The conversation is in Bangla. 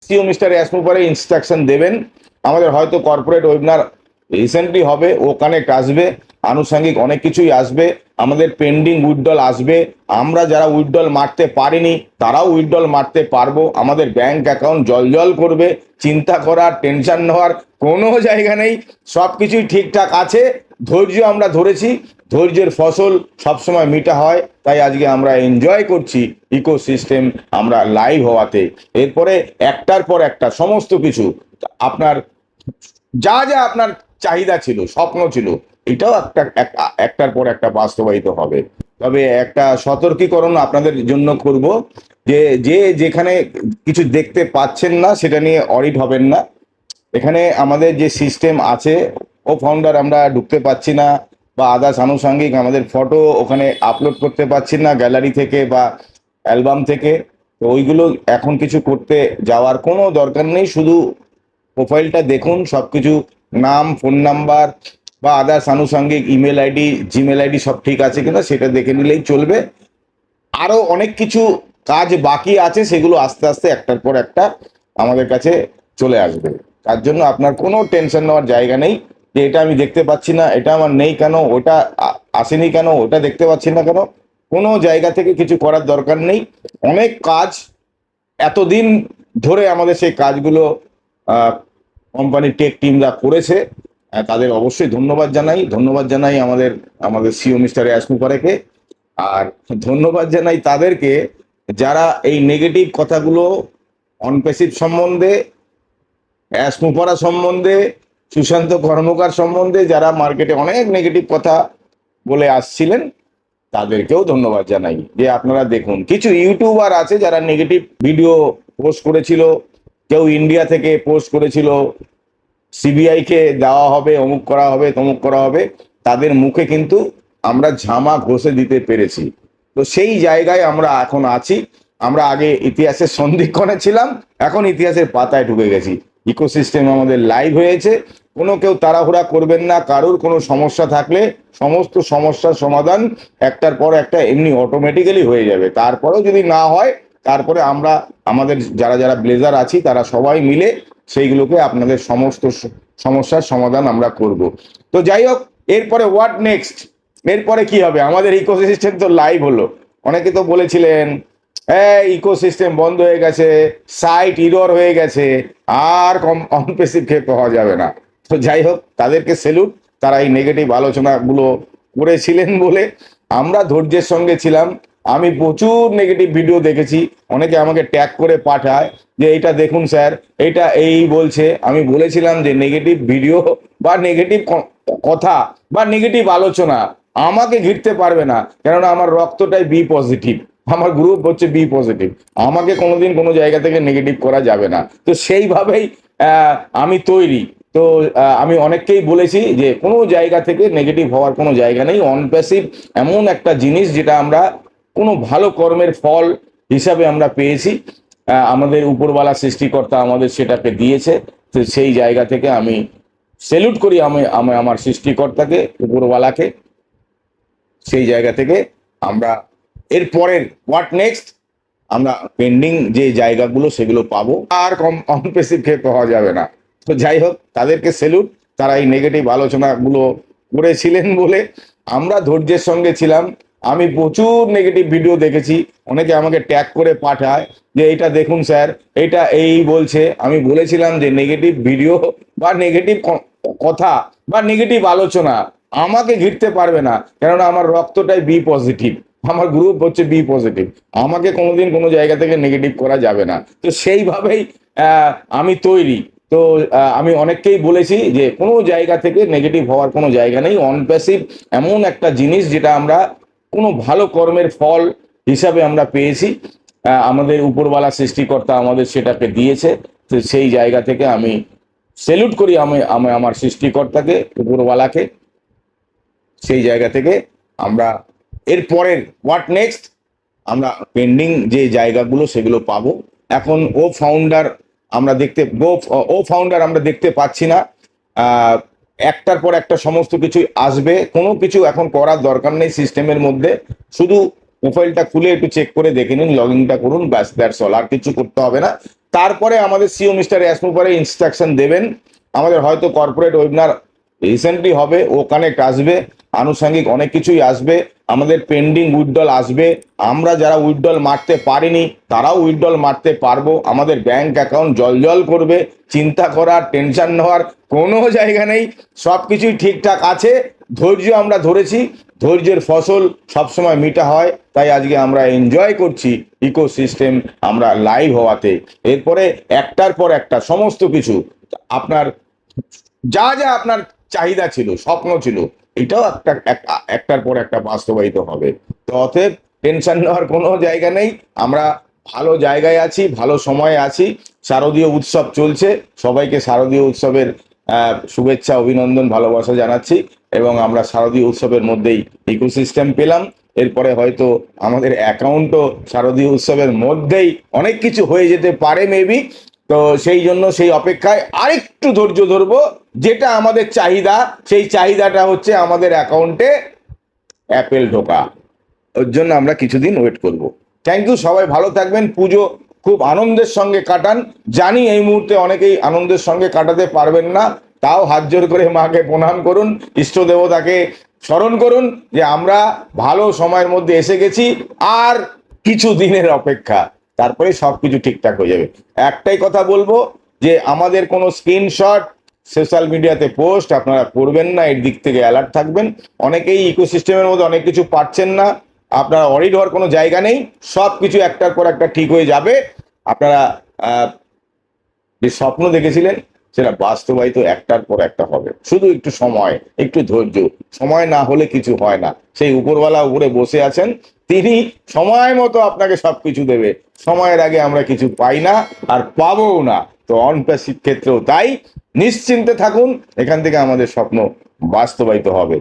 সিও মিস্টার ইয়াসমুপারে ইনস্ট্রাকশন দেবেন। আমাদের হয়তো কর্পোরেট ওয়েবিনার রিসেন্টলি হবে, ও কানেক্ট আসবে, আনুষঙ্গিক অনেক কিছুই আসবে, আমাদের পেন্ডিং উইথড্রল আসবে, আমরা যারা উইথড্রল মারতে পারিনি তারাও উইথড্রল মারতে পারবো, আমাদের ব্যাংক অ্যাকাউন্ট জলজল করবে, চিন্তা করার টেনশন নেওয়ার কোনো জায়গা নেই, সব কিছুই ঠিকঠাক আছে। ধৈর্য আমরা ধরেছি, ধৈর্যের ফসল সবসময় মিঠা হয়, তাই আজকে আমরা এনজয় করছি ইকোসিস্টেম আমরা লাইভ হওয়াতে। এরপরে একটার পর একটা সমস্ত কিছু আপনার যা যা আপনার চাহিদা ছিল, স্বপ্ন ছিল, এটাও একটার পর একটা বাস্তবায়িত হবে। তবে একটা সতর্কীকরণ আপনাদের জন্য করব, যে যে যেখানে কিছু দেখতে পাচ্ছেন না সেটা নিয়ে অডিট হবেন না। এখানে আমাদের যে সিস্টেম আছে, ও ফাউন্ডার আমরা ঢুকতে পাচ্ছি না, বা আদার্স আনুষঙ্গিক আমাদের ফটো ওখানে আপলোড করতে পারছি না গ্যালারি থেকে বা অ্যালবাম থেকে। তো ওইগুলো এখন কিছু করতে যাওয়ার কোনো দরকার নেই, শুধু প্রোফাইলটা দেখুন, সব কিছু নাম, ফোন নাম্বার বা আদার্স আনুষঙ্গিক ইমেল আইডি, জিমেল আইডি সব ঠিক আছে কিনা সেটা দেখে নিলেই চলবে। আরও অনেক কিছু কাজ বাকি আছে, সেগুলো আস্তে আস্তে একটার পর একটা আমাদের কাছে চলে আসবে। তার জন্য আপনার কোনো টেনশন নেওয়ার জায়গা নেই যে এটা আমি দেখতে পাচ্ছি না, এটা আমার নেই কেন, ওটা আসেনি কেন, ওটা দেখতে পাচ্ছি না কেন। কোনো জায়গা থেকে কিছু করার দরকার নেই। অনেক কাজ এতদিন ধরে আমাদের সেই কাজগুলো কোম্পানির টেক টিমরা করেছে, তাদের অবশ্যই ধন্যবাদ জানাই। ধন্যবাদ জানাই আমাদের আমাদের সিও মিস্টার ইয়াসমুপারেকে। আর ধন্যবাদ জানাই তাদেরকে যারা এই নেগেটিভ কথাগুলো অনপেসিভ সম্বন্ধে, অ্যাসমুপারা সম্বন্ধে, সুশান্ত কর্মকার সম্বন্ধে যারা মার্কেটে অনেক নেগেটিভ কথা বলে আসছিলেন, তাদেরকেও ধন্যবাদ জানাই। যে আপনারা দেখুন, কিছু ইউটিউবার আছে যারা নেগেটিভ ভিডিও পোস্ট করেছিল, কেউ ইন্ডিয়া থেকে পোস্ট করেছিল সিবিআই কে দেওয়া হবে, অমুক করা হবে, তমুক করা হবে, তাদের মুখে কিন্তু আমরা ঝামা ঘষে দিতে পেরেছি। তো সেই জায়গায় আমরা এখন আছি। আমরা আগে ইতিহাসের সন্ধিক্ষণে ছিলাম, এখন ইতিহাসের পাতায় ঢুকে গেছি। ইকোসিস্টেম আমাদের লাইভ হয়েছে, কোনো কেউ তাড়াহুড়া করবেন না। কারোর কোনো সমস্যা থাকলে সমস্ত সমস্যার সমাধান একটার পর একটা এমনি অটোমেটিক্যালি হয়ে যাবে। তারপরেও যদি না হয়, তারপরে আমরা আমাদের যারা যারা ব্লেজার আছি তারা সবাই মিলে সেইগুলোকে আপনাদের সমস্ত সমস্যার সমাধান আমরা করব। তো যাই হোক, এরপরে হোয়াট নেক্সট, এরপরে কি হবে? আমাদের ইকোসিস্টেম তো লাইভ হলো, অনেকে তো বলেছিলেন ইকোসিস্টেম বন্ধ হয়ে গেছে, সাইট ইরর হয়ে গেছে, আর অনপেসিভ খেয়ে পাওয়া যাবে না। তো যাই হোক, তাদেরকে সেলুট, তারা এই নেগেটিভ আলোচনাগুলো করেছিলেন বলে আমরা ধৈর্যের সঙ্গে ছিলাম। আমি প্রচুর নেগেটিভ ভিডিও দেখেছি, অনেকে আমাকে ট্যাগ করে পাঠায় যে এইটা দেখুন স্যার, এটা এই বলছে। আমি বলেছিলাম যে নেগেটিভ ভিডিও বা নেগেটিভ কথা বা নেগেটিভ আলোচনা আমাকে ঘিরতে পারবে না, কেননা আমার রক্তটাই বি পজিটিভ, আমার গ্রুপ হচ্ছে বি পজিটিভ, আমাকে কোনোদিন কোনো জায়গা থেকে নেগেটিভ করা যাবে না। তো সেইভাবেই আমি তৈরি। তো আমি অনেককেই বলেছি যে কোনো জায়গা থেকে নেগেটিভ হওয়ার কোনো জায়গা নেই। অনপ্যাসিভ এমন একটা জিনিস যেটা আমরা কোনো ভালো কর্মের ফল হিসাবে আমরা পেয়েছি, আমাদের উপরওয়ালা সৃষ্টিকর্তা আমাদের সেটাকে দিয়েছে। তো সেই জায়গা থেকে আমি সেলুট করি আমি আমার সৃষ্টিকর্তাকে, উপরওয়ালাকে। সেই জায়গা থেকে আমরা এর পরের হোয়াট নেক্সট, আমরা পেন্ডিং যে জায়গাগুলো সেগুলো পাবো, আর অনপেসিভ খেয়ে পাওয়া যাবে না। তো যাই হোক, তাদেরকে সেলুট, তারা এই নেগেটিভ আলোচনাগুলো করেছিলেন বলে আমরা ধৈর্যের সঙ্গে ছিলাম। আমি প্রচুর নেগেটিভ ভিডিও দেখেছি, অনেকে আমাকে ট্যাগ করে পাঠায় যে এইটা দেখুন স্যার, এটা এই বলছে। আমি বলেছিলাম যে নেগেটিভ ভিডিও বা নেগেটিভ কথা বা নেগেটিভ আলোচনা আমাকে ঘিরতে পারবে না, কেননা আমার রক্তটাই বি পজিটিভ, আমার গ্রুপ হচ্ছে বি পজিটিভ, আমাকে কোনোদিন কোনো জায়গা থেকে নেগেটিভ করা যাবে না। তো সেইভাবেই আমি তৈরি। তো আমি অনেককেই বলেছি যে কোনো জায়গা থেকে নেগেটিভ হওয়ার কোনো জায়গা নেই। অনপ্যাসিভ এমন একটা জিনিস যেটা আমরা কোনো ভালো কর্মের ফল হিসাবে আমরা পেয়েছি, আমাদের উপরওয়ালা সৃষ্টিকর্তা আমাদের সেটাকে দিয়েছে। তো সেই জায়গা থেকে আমি সেলুট করি আমি আমার সৃষ্টিকর্তাকে, উপরওয়ালাকে। সেই জায়গা থেকে আমরা এর পরের হোয়াট নেক্সট, আমরা পেন্ডিং যে জায়গাগুলো সেগুলো পাবো। এখন ও ফাউন্ডার আমরা দেখতে পাচ্ছি না। একটার পর একটা সমস্ত কিছু আসবে, কোনো কিছু এখন করার দরকার নেই সিস্টেমের মধ্যে। শুধু প্রোফাইলটা খুলে একটু চেক করে দেখে নিন, লগ ইনটা করুন, ব্যাস, দ্যাটস অল। আর কিছু করতে হবে না। তারপরে আমাদের সিও মিস্টার ইয়াসমুপারে ইনস্ট্রাকশন দেবেন। আমাদের হয়তো কর্পোরেট ওয়েবিনার রিসেন্টলি হবে, ও কানেক্ট আসবে, আনুষঙ্গিক অনেক কিছুই আসবে, আমাদের পেন্ডিং উইথড্রল আসবে, আমরা যারা উইথড্রল মারতে পারিনি তারাও উইথড্রল মারতে পারবো, আমাদের ব্যাংক অ্যাকাউন্ট জলজল করবে, চিন্তা করার টেনশন নেওয়ার কোনো জায়গা নেই, সব কিছুই ঠিকঠাক আছে। ধৈর্য আমরা ধরেছি, ধৈর্যের ফসল সবসময় মিঠা হয়, তাই আজকে আমরা এনজয় করছি ইকোসিস্টেম আমরা লাইভ হওয়াতে। এরপরে একটার পর একটা সমস্ত কিছু আপনার যা যা আপনার চাহিদা ছিল, স্বপ্ন ছিল, এটাও একটার পর একটা বাস্তবায়িত হবে। তো অতএব টেনশন নেওয়ার কোনো জায়গা নেই, আমরা ভালো জায়গায় আছি, ভালো সময়ে আছি। শারদীয় উৎসব চলছে, সবাইকে শারদীয় উৎসবের শুভেচ্ছা, অভিনন্দন, ভালোবাসা জানাচ্ছি। এবং আমরা শারদীয় উৎসবের মধ্যেই ইকোসিস্টেম পেলাম, এরপরে হয়তো আমাদের অ্যাকাউন্টও শারদীয় উৎসবের মধ্যেই অনেক কিছু হয়ে যেতে পারে মেবি। তো সেই জন্য সেই অপেক্ষায় আরেকটু ধৈর্য ধরবো, যেটা আমাদের চাহিদা, সেই চাহিদাটা হচ্ছে আমাদের অ্যাকাউন্টে অ্যাপেল ঢোকা, ওর জন্য আমরা কিছুদিন ওয়েট করব। থ্যাংক ইউ, সবাই ভালো থাকবেন, পুজো খুব আনন্দের সঙ্গে কাটান। জানি এই মুহূর্তে অনেকেই আনন্দের সঙ্গে কাটাতে পারবেন না, তাও হাত জোর করে মাকে প্রণাম করুন, ইষ্ট দেবতাকে স্মরণ করুন যে আমরা ভালো সময়ের মধ্যে এসে গেছি, আর কিছু দিনের অপেক্ষা, তারপরে সবকিছু ঠিকঠাক হয়ে যাবে। একটাই কথা বলবো যে আমাদের কোনো স্ক্রিনশট সোশ্যাল মিডিয়াতে পোস্ট আপনারা করবেন না, এর দিক থেকে অ্যালার্ট থাকবেন। অনেকেই ইকোসিস্টেমের মধ্যে অনেক কিছু পাচ্ছেন না, আপনারা অরিড হওয়ার কোনো জায়গা নেই, সব কিছু একটার পর একটা ঠিক হয়ে যাবে। আপনারা যে স্বপ্ন দেখেছিলেন সেটা বাস্তবায়িত একটার পর একটা হবে, শুধু একটু সময়, একটু ধৈর্য। সময় না হলে কিছু হয় না, সেই উপরওয়ালা উপরে বসে আছেন, তিনি সময় মতো আপনাকে সবকিছু দেবে। সময়ের আগে আমরা কিছু পাই না, আর পাবও না। তো অনপ্যাসিভ ক্ষেত্রেও তাই, নিশ্চিন্তে থাকুন, এখান থেকে আমাদের স্বপ্ন বাস্তবায়িত হবে।